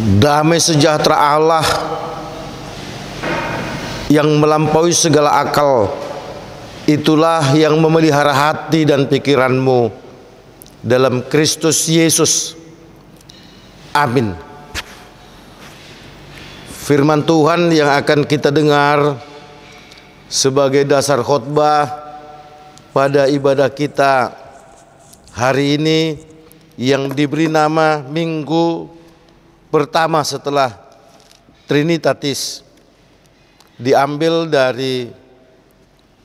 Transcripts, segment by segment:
Damai sejahtera Allah yang melampaui segala akal, itulah yang memelihara hati dan pikiranmu dalam Kristus Yesus. Amin. Firman Tuhan yang akan kita dengar sebagai dasar khotbah pada ibadah kita hari ini yang diberi nama Minggu pertama setelah Trinitatis, diambil dari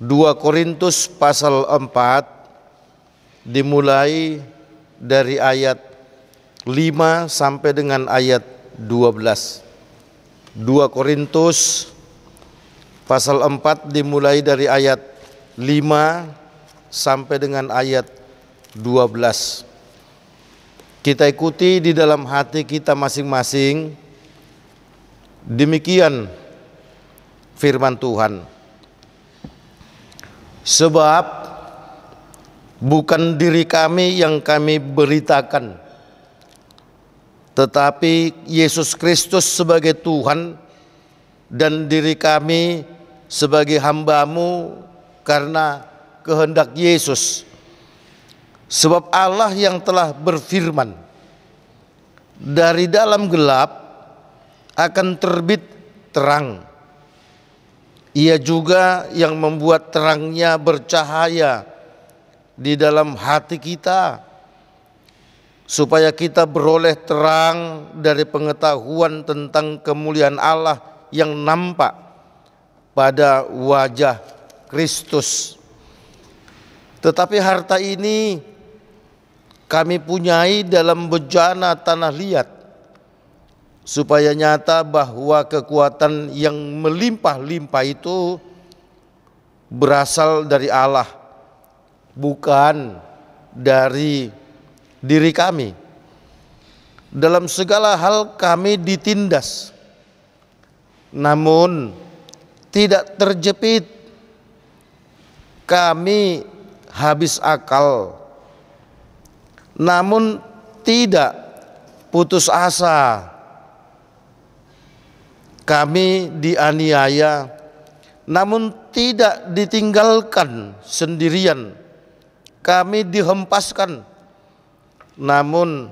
2 Korintus pasal 4, dimulai dari ayat 5 sampai dengan ayat 12. 2 Korintus pasal 4 dimulai dari ayat 5 sampai dengan ayat 12. Kita ikuti di dalam hati kita masing-masing. Demikian firman Tuhan. Sebab bukan diri kami yang kami beritakan, tetapi Yesus Kristus sebagai Tuhan, dan diri kami sebagai hamba-Mu karena kehendak Yesus. Sebab Allah yang telah berfirman, dari dalam gelap akan terbit terang. Ia juga yang membuat terangnya bercahaya di dalam hati kita, supaya kita beroleh terang dari pengetahuan tentang kemuliaan Allah yang nampak pada wajah Kristus. Tetapi harta ini kami punyai dalam bejana tanah liat, supaya nyata bahwa kekuatan yang melimpah-limpah itu berasal dari Allah, bukan dari diri kami. Dalam segala hal kami ditindas, namun tidak terjepit. Kami habis akal, namun tidak putus asa. Kami dianiaya, namun tidak ditinggalkan sendirian. Kami dihempaskan, namun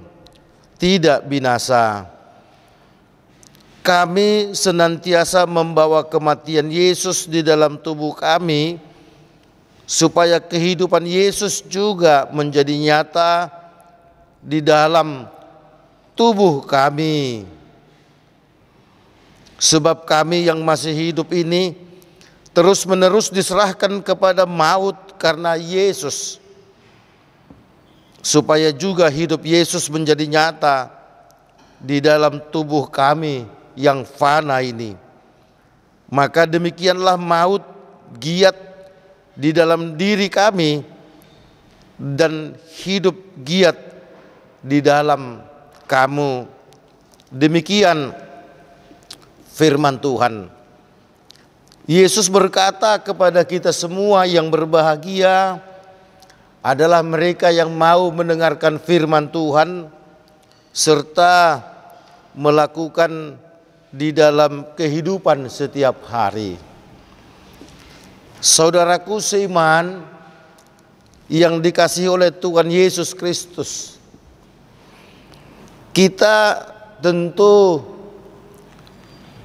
tidak binasa. Kami senantiasa membawa kematian Yesus di dalam tubuh kami, supaya kehidupan Yesus juga menjadi nyata di dalam tubuh kami. Sebab kami yang masih hidup ini terus-menerus diserahkan kepada maut karena Yesus, supaya juga hidup Yesus menjadi nyata di dalam tubuh kami yang fana ini. Maka demikianlah maut giat di dalam diri kami, dan hidup giat di dalam kamu. Demikian firman Tuhan. Yesus berkata kepada kita semua yang berbahagia adalah mereka yang mau mendengarkan firman Tuhan serta melakukan di dalam kehidupan setiap hari. Saudaraku seiman yang dikasihi oleh Tuhan Yesus Kristus, kita tentu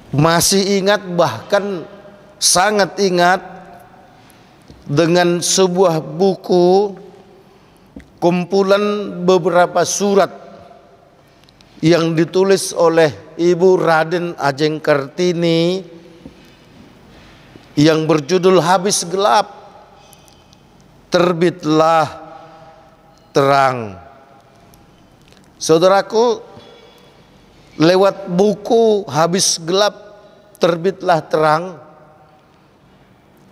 masih ingat, bahkan sangat ingat dengan sebuah buku kumpulan beberapa surat yang ditulis oleh Ibu Raden Ajeng Kartini yang berjudul Habis Gelap, Terbitlah Terang. Saudaraku, lewat buku Habis Gelap, Terbitlah Terang,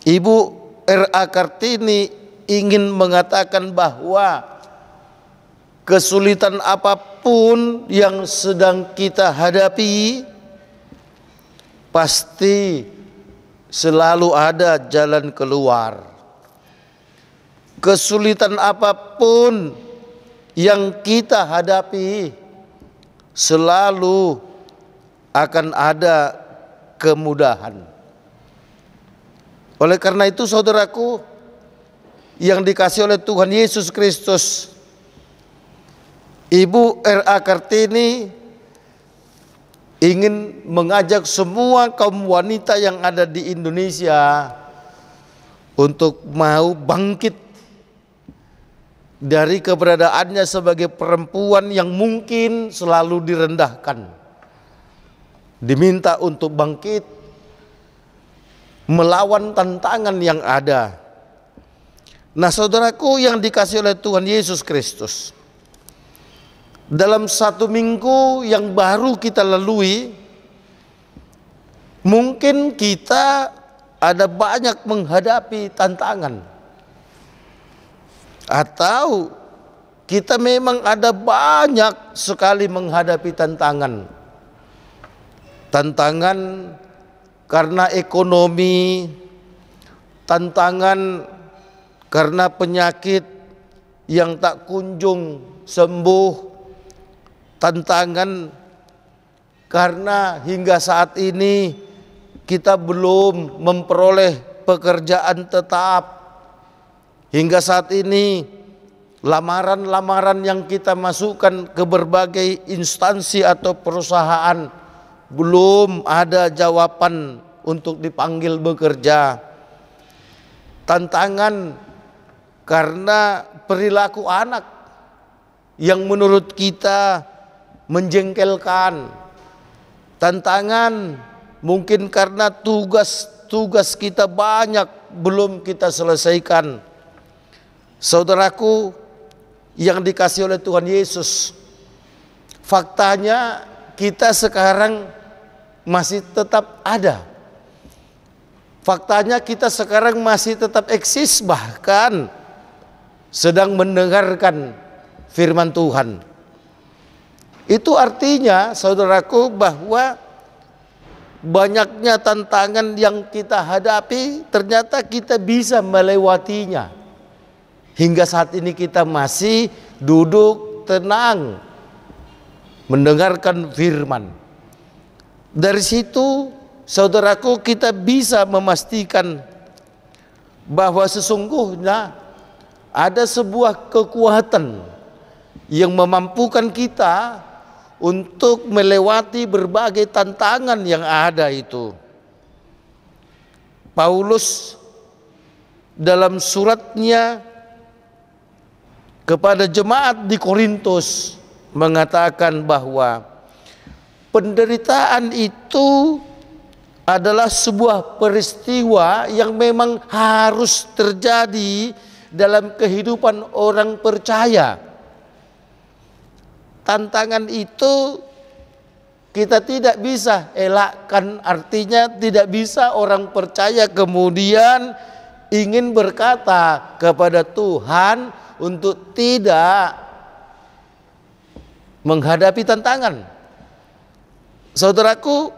Ibu R.A. Kartini ingin mengatakan bahwa kesulitan apapun yang sedang kita hadapi, pasti selalu ada jalan keluar. Kesulitan apapun yang kita hadapi, selalu akan ada kemudahan. Oleh karena itu saudaraku yang dikasih oleh Tuhan Yesus Kristus, Ibu R.A. Kartini ingin mengajak semua kaum wanita yang ada di Indonesia untuk mau bangkit dari keberadaannya sebagai perempuan yang mungkin selalu direndahkan. Diminta untuk bangkit melawan tantangan yang ada. Nah saudaraku yang dikasih oleh Tuhan Yesus Kristus, dalam 1 minggu yang baru kita lalui, mungkin kita ada banyak menghadapi tantangan, atau kita memang ada banyak sekali menghadapi tantangan. Tantangan karena ekonomi, tantangan karena penyakit yang tak kunjung sembuh, tantangan karena hingga saat ini kita belum memperoleh pekerjaan tetap. Hingga saat ini lamaran-lamaran yang kita masukkan ke berbagai instansi atau perusahaan belum ada jawaban untuk dipanggil bekerja. Tantangan karena perilaku anak yang menurut kita menjengkelkan. Tantangan mungkin karena tugas kita banyak belum kita selesaikan. Saudaraku yang dikasih oleh Tuhan Yesus, faktanya kita sekarang masih tetap ada. Faktanya kita sekarang masih tetap eksis, bahkan sedang mendengarkan firman Tuhan. Itu artinya saudaraku bahwa banyaknya tantangan yang kita hadapi ternyata kita bisa melewatinya. Hingga saat ini kita masih duduk tenang mendengarkan firman. Dari situ saudaraku kita bisa memastikan bahwa sesungguhnya ada sebuah kekuatan yang memampukan kita untuk melewati berbagai tantangan yang ada itu. Paulus dalam suratnya kepada jemaat di Korintus mengatakan bahwa penderitaan itu adalah sebuah peristiwa yang memang harus terjadi dalam kehidupan orang percaya. Tantangan itu kita tidak bisa elakkan, artinya tidak bisa orang percaya kemudian ingin berkata kepada Tuhan untuk tidak menghadapi tantangan. Saudaraku,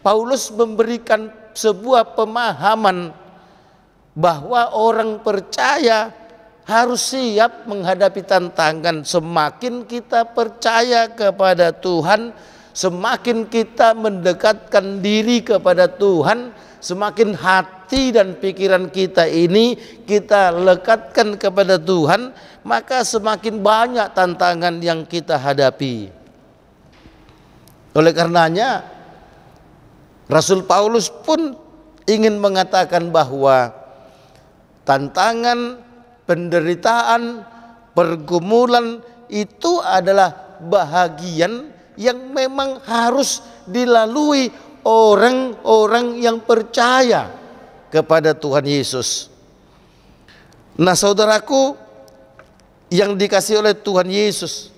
Paulus memberikan sebuah pemahaman bahwa orang percaya harus siap menghadapi tantangan. Semakin kita percaya kepada Tuhan, semakin kita mendekatkan diri kepada Tuhan, semakin hati dan pikiran kita ini kita lekatkan kepada Tuhan, maka semakin banyak tantangan yang kita hadapi. Oleh karenanya Rasul Paulus pun ingin mengatakan bahwa tantangan, penderitaan, pergumulan itu adalah bahagian yang memang harus dilalui orang-orang yang percaya kepada Tuhan Yesus. Nah saudaraku yang dikasihi oleh Tuhan Yesus,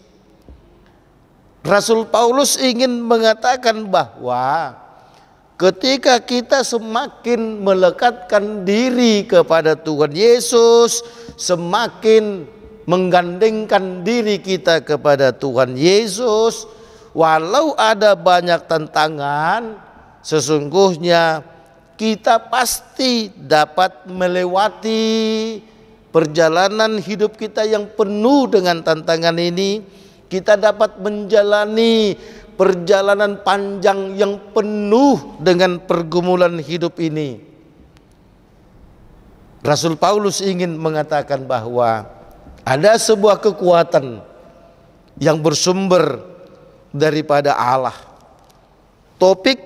Rasul Paulus ingin mengatakan bahwa ketika kita semakin melekatkan diri kepada Tuhan Yesus, semakin menggandengkan diri kita kepada Tuhan Yesus, walau ada banyak tantangan, sesungguhnya kita pasti dapat melewati perjalanan hidup kita yang penuh dengan tantangan ini. Kita dapat menjalani perjalanan panjang yang penuh dengan pergumulan hidup ini, Rasul Paulus ingin mengatakan bahwa ada sebuah kekuatan yang bersumber daripada Allah. Topik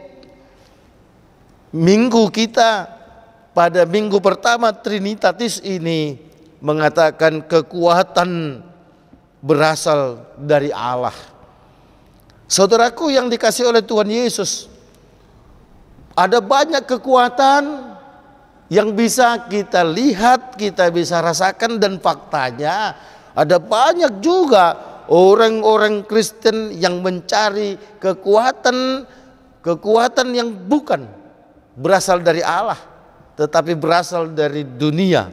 minggu kita pada minggu pertama Trinitatis ini mengatakan kekuatan berasal dari Allah. Saudaraku yang dikasihi oleh Tuhan Yesus, ada banyak kekuatan yang bisa kita lihat, kita bisa rasakan, dan faktanya ada banyak juga orang-orang Kristen yang mencari kekuatan yang bukan berasal dari Allah, tetapi berasal dari dunia.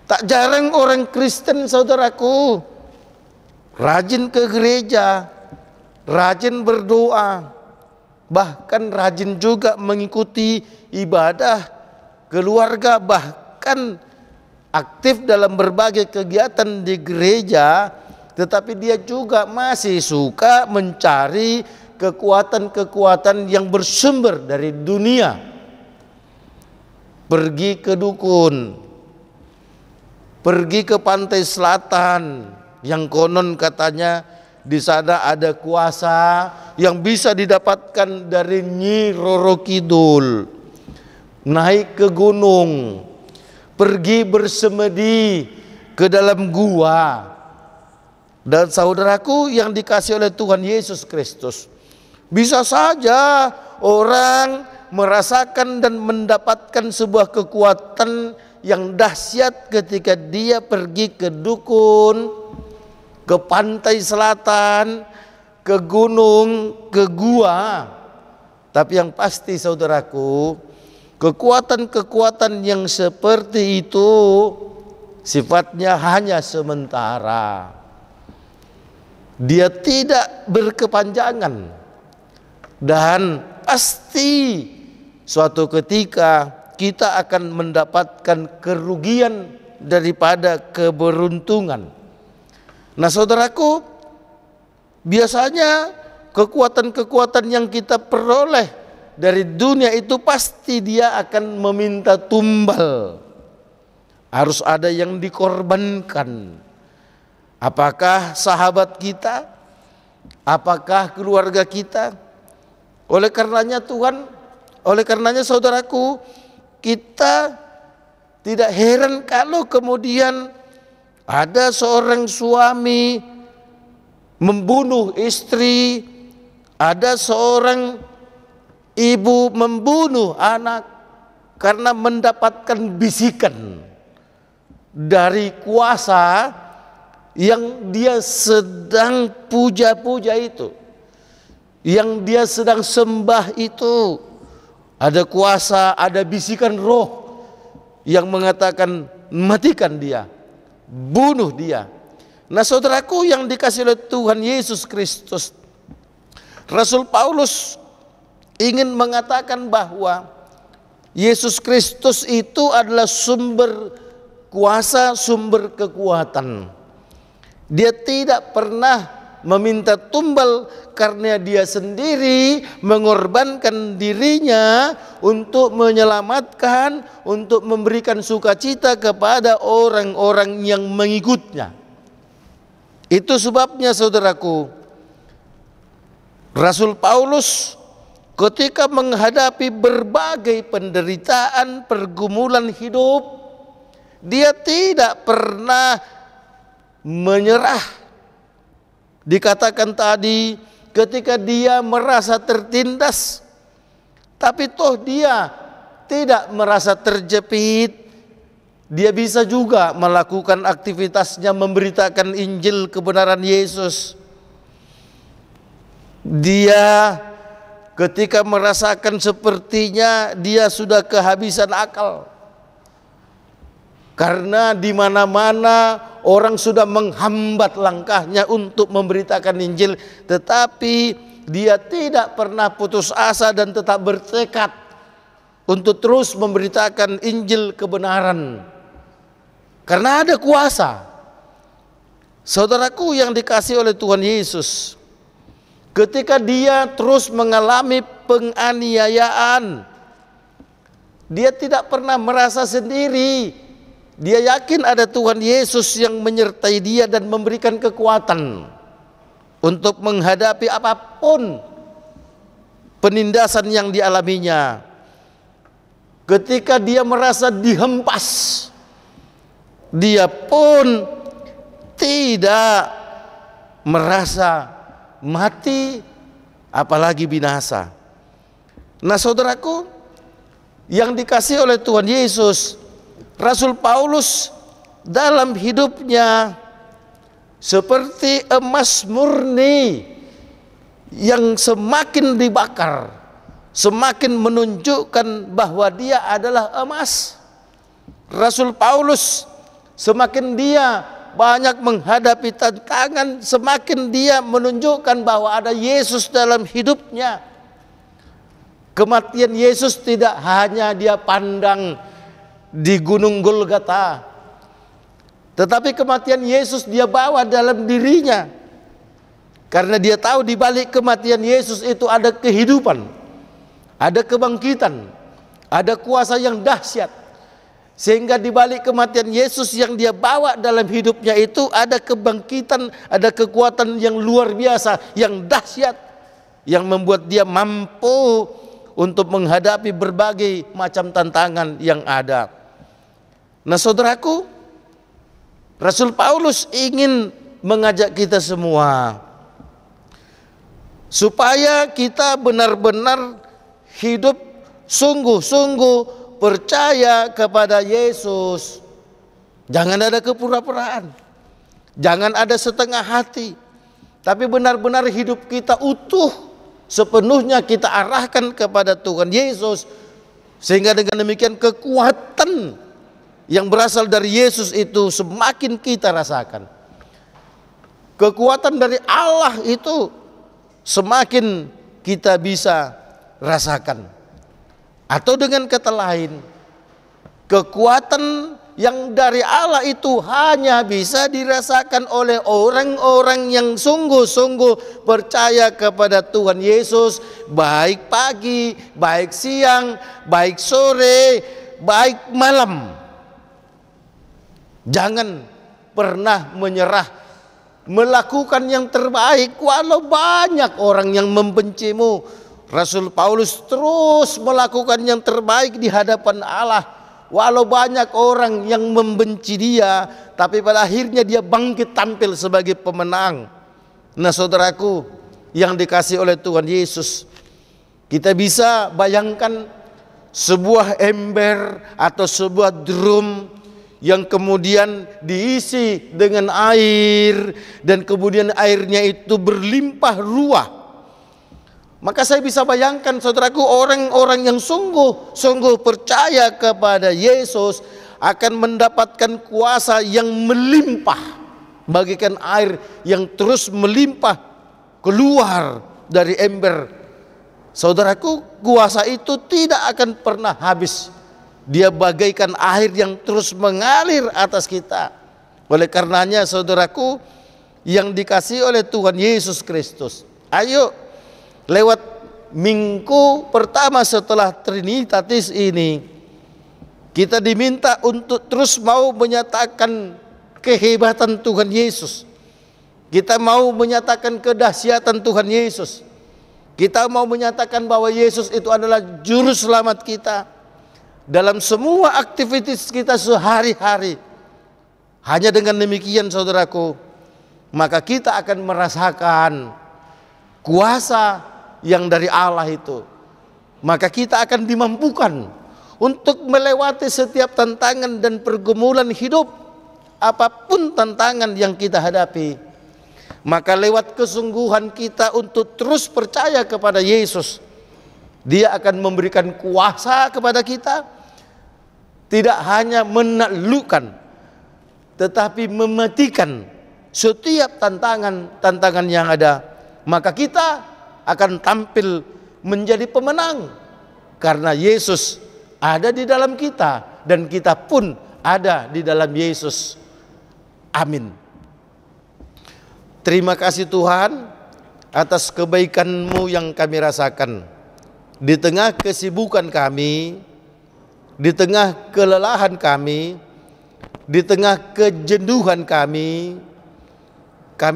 Tak jarang orang Kristen, saudaraku, rajin ke gereja, rajin berdoa, bahkan rajin juga mengikuti ibadah keluarga, bahkan aktif dalam berbagai kegiatan di gereja, tetapi dia juga masih suka mencari kekuatan-kekuatan yang bersumber dari dunia. Pergi ke dukun, pergi ke pantai selatan yang konon katanya di sana ada kuasa yang bisa didapatkan dari Nyi Roro Kidul. Naik ke gunung, pergi bersemedi ke dalam gua. Dan saudaraku yang dikasihi oleh Tuhan Yesus Kristus, bisa saja orang merasakan dan mendapatkan sebuah kekuatan yang dahsyat ketika dia pergi ke dukun, ke pantai selatan, ke gunung, ke gua. Tapi yang pasti saudaraku, kekuatan-kekuatan yang seperti itu sifatnya hanya sementara. Dia tidak berkepanjangan, dan pasti suatu ketika kita akan mendapatkan kerugian daripada keberuntungan. Nah saudaraku, biasanya kekuatan-kekuatan yang kita peroleh dari dunia itu pasti dia akan meminta tumbal. Harus ada yang dikorbankan. Apakah sahabat kita? Apakah keluarga kita? Oleh karenanya saudaraku, kita tidak heran kalau kemudian ada seorang suami membunuh istri, ada seorang ibu membunuh anak karena mendapatkan bisikan dari kuasa yang dia sedang puja-puja itu, yang dia sedang sembah itu. Ada kuasa, ada bisikan roh yang mengatakan matikan dia, bunuh dia. Nah saudaraku yang dikasihi oleh Tuhan Yesus Kristus, Rasul Paulus ingin mengatakan bahwa Yesus Kristus itu adalah sumber kuasa, sumber kekuatan. Dia tidak pernah meminta tumbal karena dia sendiri mengorbankan dirinya untuk menyelamatkan, untuk memberikan sukacita kepada orang-orang yang mengikutnya. Itu sebabnya saudaraku, Rasul Paulus ketika menghadapi berbagai penderitaan, pergumulan hidup, dia tidak pernah menyerah. Dikatakan tadi ketika dia merasa tertindas, tapi toh dia tidak merasa terjepit. Dia bisa juga melakukan aktivitasnya memberitakan Injil kebenaran Yesus. Dia ketika merasakan sepertinya dia sudah kehabisan akal, karena di mana-mana orang sudah menghambat langkahnya untuk memberitakan Injil, tetapi dia tidak pernah putus asa dan tetap bertekad untuk terus memberitakan Injil kebenaran. Karena ada kuasa. Saudaraku yang dikasihi oleh Tuhan Yesus, ketika dia terus mengalami penganiayaan, dia tidak pernah merasa sendiri. Dia yakin ada Tuhan Yesus yang menyertai dia dan memberikan kekuatan untuk menghadapi apapun penindasan yang dialaminya. Ketika dia merasa dihempas, dia pun tidak merasa mati, apalagi binasa. Nah saudaraku, yang dikasihi oleh Tuhan Yesus, Rasul Paulus dalam hidupnya seperti emas murni yang semakin dibakar, semakin menunjukkan bahwa dia adalah emas. Rasul Paulus semakin dia banyak menghadapi tantangan, semakin dia menunjukkan bahwa ada Yesus dalam hidupnya. Kematian Yesus tidak hanya dia pandang di Gunung Golgota, tetapi kematian Yesus dia bawa dalam dirinya. Karena dia tahu di balik kematian Yesus itu ada kehidupan, ada kebangkitan, ada kuasa yang dahsyat. Sehingga di balik kematian Yesus yang dia bawa dalam hidupnya itu ada kebangkitan, ada kekuatan yang luar biasa, yang dahsyat, yang membuat dia mampu untuk menghadapi berbagai macam tantangan yang ada. Nah saudaraku, Rasul Paulus ingin mengajak kita semua supaya kita benar-benar hidup sungguh-sungguh percaya kepada Yesus. Jangan ada kepura-puraan, jangan ada setengah hati, tapi benar-benar hidup kita utuh, sepenuhnya kita arahkan kepada Tuhan Yesus. Sehingga dengan demikian kekuatan yang berasal dari Yesus itu semakin kita rasakan. Kekuatan dari Allah itu semakin kita bisa rasakan. Atau dengan kata lain, kekuatan yang dari Allah itu hanya bisa dirasakan oleh orang-orang yang sungguh-sungguh percaya kepada Tuhan Yesus, baik pagi, baik siang, baik sore, baik malam. Jangan pernah menyerah, melakukan yang terbaik walau banyak orang yang membencimu. Rasul Paulus terus melakukan yang terbaik di hadapan Allah, walau banyak orang yang membenci dia, tapi pada akhirnya dia bangkit tampil sebagai pemenang. Nah saudaraku yang dikasihi oleh Tuhan Yesus, kita bisa bayangkan sebuah ember atau sebuah drum yang kemudian diisi dengan air, dan kemudian airnya itu berlimpah ruah. Maka saya bisa bayangkan saudaraku, orang-orang yang sungguh-sungguh percaya kepada Yesus akan mendapatkan kuasa yang melimpah, bagaikan air yang terus melimpah keluar dari ember. Saudaraku, kuasa itu tidak akan pernah habis. Dia bagaikan air yang terus mengalir atas kita. Oleh karenanya saudaraku yang dikasihi oleh Tuhan Yesus Kristus, ayo lewat minggu pertama setelah Trinitatis ini, kita diminta untuk terus mau menyatakan kehebatan Tuhan Yesus. Kita mau menyatakan kedahsyatan Tuhan Yesus. Kita mau menyatakan bahwa Yesus itu adalah juru selamat kita dalam semua aktivitas kita sehari-hari. Hanya dengan demikian saudaraku, maka kita akan merasakan kuasa yang dari Allah itu. Maka kita akan dimampukan untuk melewati setiap tantangan dan pergumulan hidup, apapun tantangan yang kita hadapi. Maka lewat kesungguhan kita untuk terus percaya kepada Yesus, Dia akan memberikan kuasa kepada kita, tidak hanya menaklukkan, tetapi mematikan setiap tantangan yang ada. Maka kita akan tampil menjadi pemenang, karena Yesus ada di dalam kita dan kita pun ada di dalam Yesus. Amin. Terima kasih Tuhan atas kebaikan-Mu yang kami rasakan. Di tengah kesibukan kami, di tengah kelelahan kami, di tengah kejenuhan kami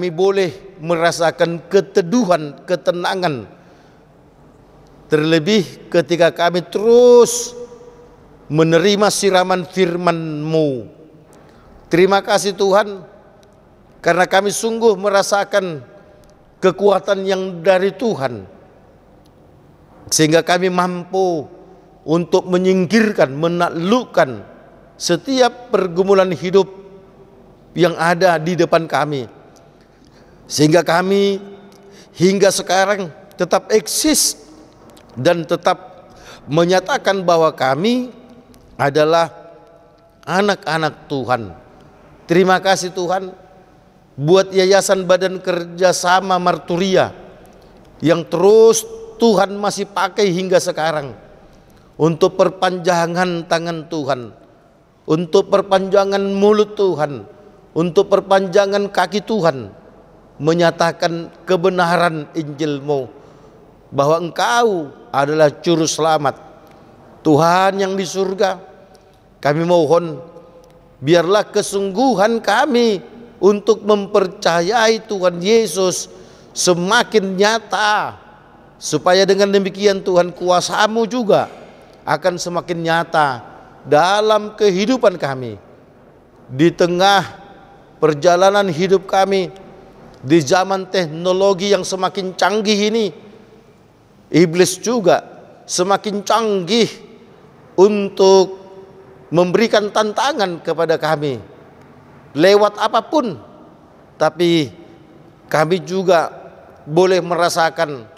boleh merasakan keteduhan, ketenangan. Terlebih ketika kami terus menerima siraman firman-Mu. Terima kasih Tuhan, karena kami sungguh merasakan kekuatan yang dari Tuhan, sehingga kami mampu untuk menyingkirkan, menaklukkan setiap pergumulan hidup yang ada di depan kami, sehingga kami hingga sekarang tetap eksis dan tetap menyatakan bahwa kami adalah anak-anak Tuhan. Terima kasih Tuhan buat Yayasan Badan Kerjasama Marturia yang terus Tuhan masih pakai hingga sekarang untuk perpanjangan tangan Tuhan, untuk perpanjangan mulut Tuhan, untuk perpanjangan kaki Tuhan, menyatakan kebenaran Injil-Mu, bahwa Engkau adalah juru selamat. Tuhan yang di surga, kami mohon biarlah kesungguhan kami untuk mempercayai Tuhan Yesus semakin nyata, supaya dengan demikian Tuhan kuasa-Mu juga akan semakin nyata dalam kehidupan kami. Di tengah perjalanan hidup kami di zaman teknologi yang semakin canggih ini, iblis juga semakin canggih untuk memberikan tantangan kepada kami lewat apapun. Tapi kami juga boleh merasakan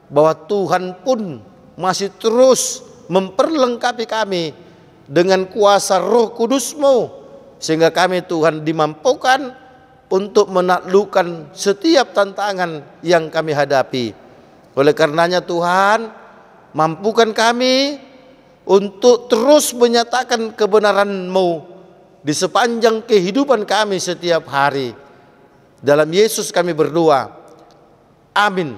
bahwa Tuhan pun masih terus memperlengkapi kami dengan kuasa Roh Kudus-Mu, sehingga kami Tuhan dimampukan untuk menaklukkan setiap tantangan yang kami hadapi. Oleh karenanya Tuhan, mampukan kami untuk terus menyatakan kebenaran-Mu di sepanjang kehidupan kami setiap hari. Dalam Yesus kami berdoa. Amin.